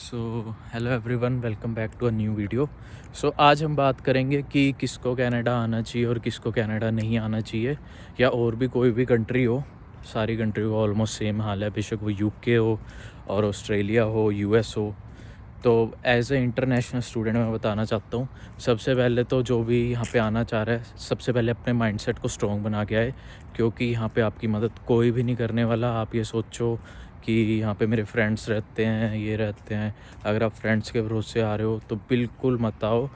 So hello everyone, welcome back to a new video. आज हम बात करेंगे कि किसको कनाडा आना चाहिए और किसको कनाडा नहीं आना चाहिए, या और भी कोई भी कंट्री हो। सारी कंट्री का ऑलमोस्ट सेम हाल है, बेशक वो यूके हो और ऑस्ट्रेलिया हो, यूएस हो। तो एज ए इंटरनेशनल स्टूडेंट मैं बताना चाहता हूँ, सबसे पहले तो जो भी यहाँ पे आना चाह रहा है, सबसे पहले अपने माइंडसेट को स्ट्रॉन्ग बना के आए, क्योंकि यहाँ पे आपकी मदद कोई भी नहीं करने वाला। आप ये सोचो कि यहाँ पे मेरे फ्रेंड्स रहते हैं, ये रहते हैं। अगर आप फ्रेंड्स के भरोसे आ रहे हो तो बिल्कुल मत आओ।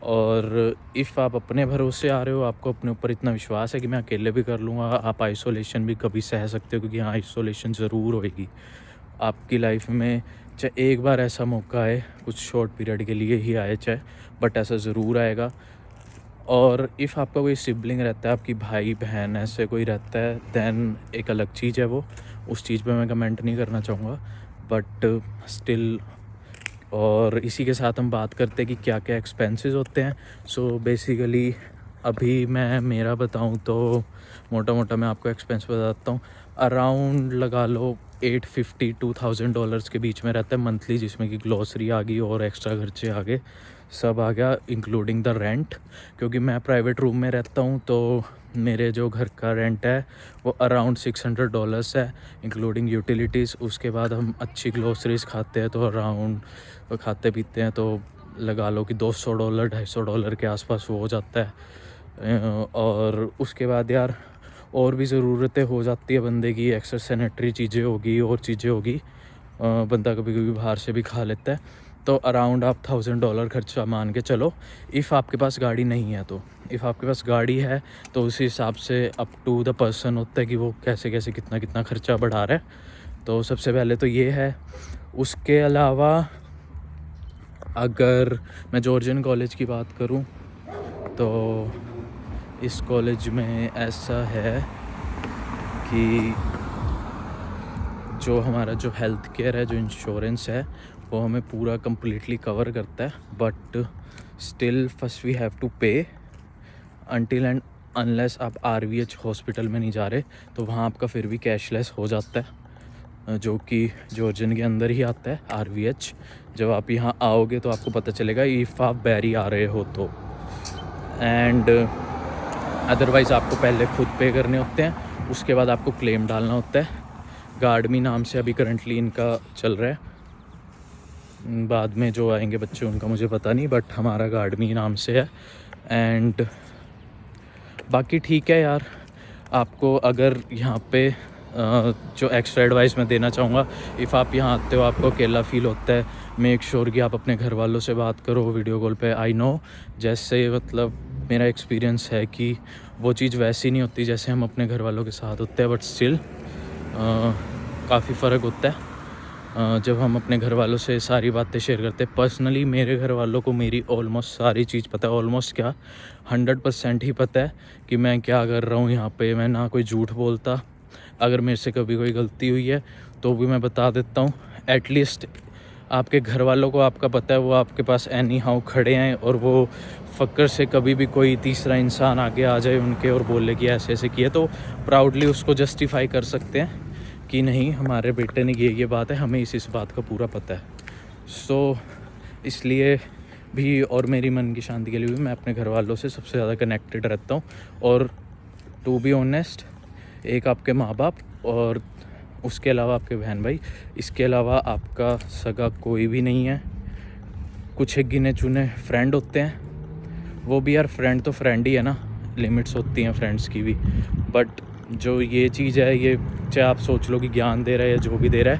और इफ़ आप अपने भरोसे आ रहे हो, आपको अपने ऊपर इतना विश्वास है कि मैं अकेले भी कर लूँगा, आप आइसोलेशन भी कभी सह सकते हो, क्योंकि हाँ, आइसोलेशन ज़रूर होएगी आपकी लाइफ में। चाहे एक बार ऐसा मौका आए, कुछ शॉर्ट पीरियड के लिए ही आए चाहे, बट ऐसा ज़रूर आएगा। और इफ़ आपका कोई सिबलिंग रहता है, आपकी भाई बहन ऐसे कोई रहता है, दैन एक अलग चीज़ है वो। उस चीज़ पे मैं कमेंट नहीं करना चाहूँगा, बट स्टिल। और इसी के साथ हम बात करते हैं कि क्या क्या एक्सपेंसेस होते हैं। बेसिकली अभी मैं मेरा बताऊं तो मोटा मोटा मैं आपको एक्सपेंस बताता हूँ। अराउंड लगा लो 850-2000 के बीच में रहता है मंथली, जिसमें कि ग्लॉसरी आ गई और एक्स्ट्रा खर्चे आ गए, सब आ गया इंक्लूडिंग द रेंट। क्योंकि मैं प्राइवेट रूम में रहता हूँ, तो मेरे जो घर का रेंट है वो अराउंड $600 है, इंक्लूडिंग यूटिलिटीज़। उसके बाद हम अच्छी ग्लॉसरीज खाते हैं तो अराउंड, खाते पीते हैं तो लगा लो कि $200 $250 के आसपास वो हो जाता है। और उसके बाद यार और भी ज़रूरतें हो जाती है बंदे की, एक्स्ट्रा सैनिटरी चीज़ें होगी और चीज़ें होगी। बंदा कभी कभी बाहर से भी खा लेता है। तो अराउंड आप $1000 खर्चा मान के चलो, इफ़ आपके पास गाड़ी नहीं है तो। इफ़ आपके पास गाड़ी है तो उसी हिसाब से अप टू द पर्सन होता है कि वो कैसे कैसे कितना कितना खर्चा बढ़ा रहा है। तो सबसे पहले तो ये है। उसके अलावा अगर मैं जॉर्जियन कॉलेज की बात करूं तो इस कॉलेज में ऐसा है कि जो हमारा जो हेल्थ केयर है, जो इंश्योरेंस है, वो हमें पूरा कम्प्लीटली कवर करता है। But still first we have to pay until and unless आप RVH हॉस्पिटल में नहीं जा रहे, तो वहाँ आपका फिर भी कैशलेस हो जाता है, जो कि जॉर्जियन के अंदर ही आता है RVH। जब आप यहाँ आओगे तो आपको पता चलेगा इफ़ आप बैरी आ रहे हो तो। एंड अदरवाइज़ आपको पहले खुद पे करने होते हैं, उसके बाद आपको क्लेम डालना होता है। गार्डमी नाम से अभी करंटली इनका चल रहा है, बाद में जो आएंगे बच्चे उनका मुझे पता नहीं, बट हमारा गार्डमी नाम से है। एंड बाकी ठीक है यार। आपको अगर यहाँ पे जो एक्स्ट्रा एडवाइस मैं देना चाहूँगा, इफ़ आप यहाँ आते हो, आपको अकेला फील होता है, मेक श्योर कि आप अपने घर वालों से बात करो वीडियो कॉल पे। आई नो, जैसे मतलब मेरा एक्सपीरियंस है कि वो चीज़ वैसी नहीं होती जैसे हम अपने घर वालों के साथ होते हैं, बट स्टिल काफ़ी फ़र्क होता है जब हम अपने घर वालों से सारी बातें शेयर करते हैं। पर्सनली मेरे घर वालों को मेरी ऑलमोस्ट सारी चीज़ पता है, ऑलमोस्ट क्या 100% ही पता है कि मैं क्या कर रहा हूँ यहाँ पे। मैं ना कोई झूठ बोलता, अगर मेरे से कभी कोई गलती हुई है तो भी मैं बता देता हूँ। एटलीस्ट आपके घर वालों को आपका पता है, वो आपके पास एनी हाउ खड़े हैं, और वो फ़क्र से कभी भी कोई तीसरा इंसान आगे आ जाए उनके और बोले कि ऐसे ऐसे किया, तो प्राउडली उसको जस्टिफाई कर सकते हैं कि नहीं, हमारे बेटे ने ये बात है, हमें इस बात का पूरा पता है। इसलिए भी और मेरी मन की शांति के लिए भी मैं अपने घर वालों से सबसे ज़्यादा कनेक्टेड रहता हूँ। और टू बी ऑनेस्ट, एक आपके माँ बाप और उसके अलावा आपके बहन भाई, इसके अलावा आपका सगा कोई भी नहीं है। कुछ एक गिने चुने फ्रेंड होते हैं, वो भी यार फ्रेंड तो फ्रेंड ही है ना, लिमिट्स होती हैं फ्रेंड्स की भी। बट जो ये चीज़ है, ये चाहे आप सोच लो कि ज्ञान दे रहा है या जो भी दे रहा है,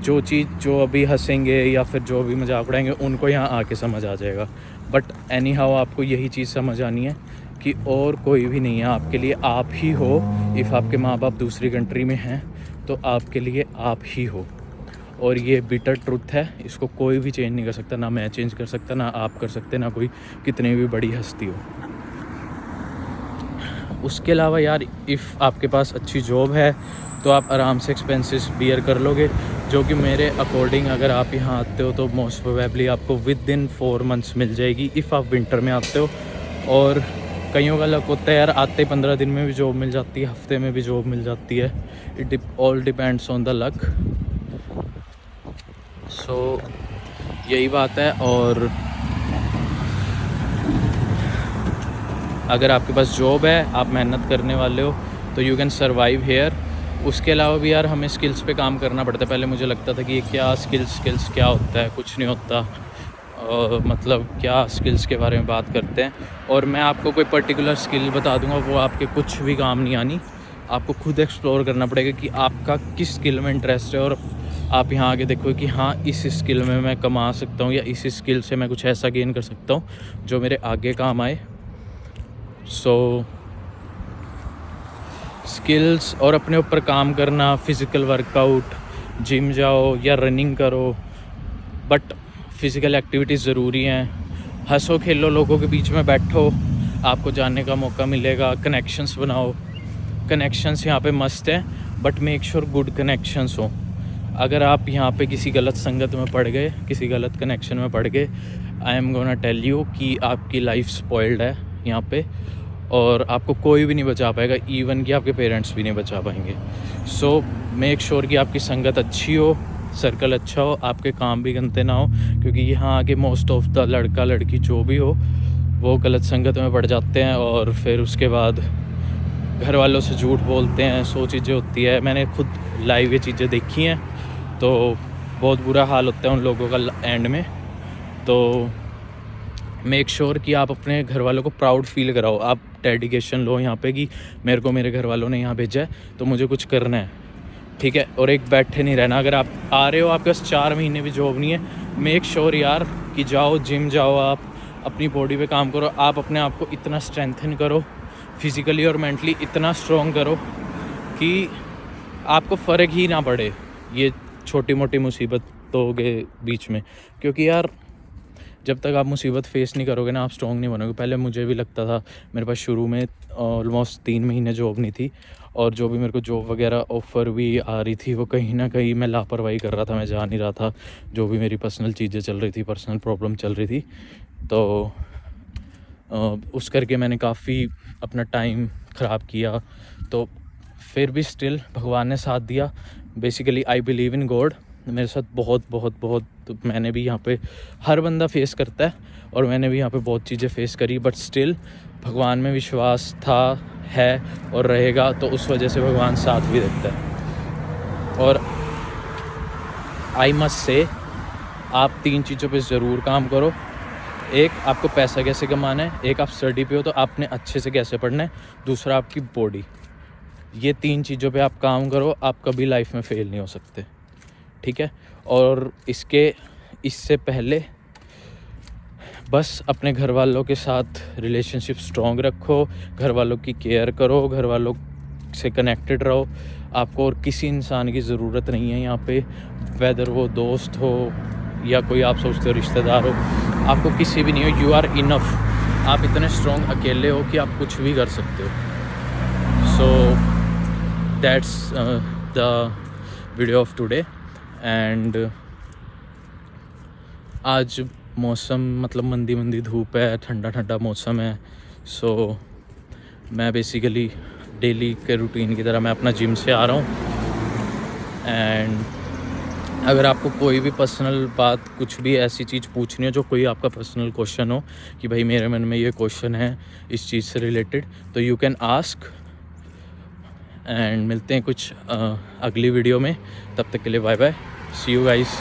जो चीज़ जो अभी हंसेंगे या फिर जो भी मजाक उड़ाएंगे उनको यहाँ आके समझ आ जाएगा। बट एनी हाउ आपको यही चीज़ समझ आनी है कि और कोई भी नहीं है आपके लिए, आप ही हो। इफ़ आपके माँ बाप दूसरी कंट्री में हैं तो आपके लिए आप ही हो। और ये बिटर ट्रुथ है, इसको कोई भी चेंज नहीं कर सकता, ना मैं चेंज कर सकता, ना आप कर सकते, ना कोई कितनी भी बड़ी हस्ती हो। उसके अलावा यार, इफ़ आपके पास अच्छी जॉब है तो आप आराम से एक्सपेंसेस बियर कर लोगे, जो कि मेरे अकॉर्डिंग अगर आप यहाँ आते हो तो मोस्ट प्रोबेबली आपको विद इन 4 मंथ्स मिल जाएगी, इफ़ आप विंटर में आते हो। और कईयों का लक होता है यार, आते 15 दिन में भी जॉब मिल जाती है, हफ्ते में भी जॉब मिल जाती है। It all depends on the luck. यही बात है। और अगर आपके पास जॉब है, आप मेहनत करने वाले हो, तो यू कैन सर्वाइव हेयर। उसके अलावा भी यार हमें स्किल्स पे काम करना पड़ता है। पहले मुझे लगता था कि ये क्या स्किल्स क्या होता है, कुछ नहीं होता। मतलब क्या स्किल्स के बारे में बात करते हैं। और मैं आपको कोई पर्टिकुलर स्किल बता दूंगा, वो आपके कुछ भी काम नहीं आनी। आपको खुद एक्सप्लोर करना पड़ेगा कि आपका किस स्किल में इंटरेस्ट है, और आप यहाँ आगे देखो कि हाँ, इस स्किल में मैं कमा सकता हूँ, या इस स्किल से मैं कुछ ऐसा गेन कर सकता हूँ जो मेरे आगे काम आए। सो स्किल्स और अपने ऊपर काम करना, फिज़िकल वर्कआउट, जिम जाओ या रनिंग करो, बट फिज़िकल एक्टिविटीज़ ज़रूरी हैं। हंसो खेलो, लोगों के बीच में बैठो, आपको जानने का मौका मिलेगा। कनेक्शंस बनाओ। कनेक्शंस यहाँ पे मस्त हैं, but make sure good connections हो। अगर आप यहाँ पे किसी गलत संगत में पड़ गए, किसी गलत कनेक्शन में पड़ गए, I am gonna tell you कि आपकी लाइफ स्पॉइल्ड है यहाँ पे, और आपको कोई भी नहीं बचा पाएगा, इवन कि आपके पेरेंट्स भी नहीं बचा पाएंगे। सो मेक श्योर कि आपकी संगत अच्छी हो, सर्कल अच्छा हो, आपके काम भी गंदे ना हो, क्योंकि यहाँ आके मोस्ट ऑफ द लड़का लड़की जो भी हो वो गलत संगत में पड़ जाते हैं, और फिर उसके बाद घर वालों से झूठ बोलते हैं। सो चीज़ें होती है, मैंने खुद लाइव ये चीज़ें देखी हैं, तो बहुत बुरा हाल होता है उन लोगों का एंड में। तो मेक श्योर कि आप अपने घर वालों को प्राउड फील कराओ। आप डेडिकेशन लो यहाँ पे कि मेरे को मेरे घर वालों ने यहाँ भेजा है, तो मुझे कुछ करना है, ठीक है। और एक बैठे नहीं रहना। अगर आप आ रहे हो, आपके पास 4 महीने भी जॉब नहीं है, मेक श्योर यार कि जाओ, जिम जाओ, आप अपनी बॉडी पे काम करो, आप अपने आप को इतना स्ट्रेंथन करो, फिज़िकली और मेंटली इतना स्ट्रॉन्ग करो कि आपको फ़र्क ही ना पड़े ये छोटी मोटी मुसीबतों के बीच में। क्योंकि यार जब तक आप मुसीबत फेस नहीं करोगे ना, आप स्ट्रॉन्ग नहीं बनोगे। पहले मुझे भी लगता था, मेरे पास शुरू में ऑलमोस्ट 3 महीने जॉब नहीं थी, और जो भी मेरे को जॉब वगैरह ऑफ़र भी आ रही थी, वो कहीं ना कहीं मैं लापरवाही कर रहा था, मैं जा नहीं रहा था। जो भी मेरी पर्सनल चीज़ें चल रही थी, पर्सनल प्रॉब्लम चल रही थी, तो उस करके मैंने काफ़ी अपना टाइम ख़राब किया। तो फिर भी स्टिल भगवान ने साथ दिया। Basically I believe in God. मेरे साथ बहुत बहुत बहुत मैंने भी यहाँ पे, हर बंदा फेस करता है, और मैंने भी यहाँ पे बहुत चीज़ें फेस करी, बट स्टिल भगवान में विश्वास था, है और रहेगा। तो उस वजह से भगवान साथ भी देता है। और आई मस्ट से, आप 3 चीज़ों पे ज़रूर काम करो। एक, आपको पैसा कैसे कमाना है। एक, आप स्टडी पे हो तो आपने अच्छे से कैसे पढ़ना है। दूसरा, आपकी बॉडी। ये 3 चीज़ों पे आप काम करो, आप कभी लाइफ में फ़ेल नहीं हो सकते, ठीक है। और इससे पहले बस अपने घर वालों के साथ रिलेशनशिप स्ट्रॉन्ग रखो, घर वालों की केयर करो, घर वालों से कनेक्टेड रहो। आपको और किसी इंसान की ज़रूरत नहीं है यहाँ पे, वेदर वो दोस्त हो या कोई आप सोचते हो रिश्तेदार हो, आपको किसी भी नहीं हो। You are enough. आप इतने स्ट्रॉन्ग अकेले हो कि आप कुछ भी कर सकते हो। So that's the video of today. And आज मौसम मतलब मंदी मंदी धूप है, ठंडा ठंडा मौसम है। सो मैं बेसिकली डेली के रूटीन की तरह मैं अपना जिम से आ रहा हूँ। एंड अगर आपको कोई भी पर्सनल बात, कुछ भी ऐसी चीज़ पूछनी हो, जो कोई आपका पर्सनल क्वेश्चन हो कि भाई मेरे मन में ये क्वेश्चन है इस चीज़ से रिलेटेड, तो यू कैन आस्क। एंड मिलते हैं कुछ अगली वीडियो में। तब तक के लिए bye bye, see you guys.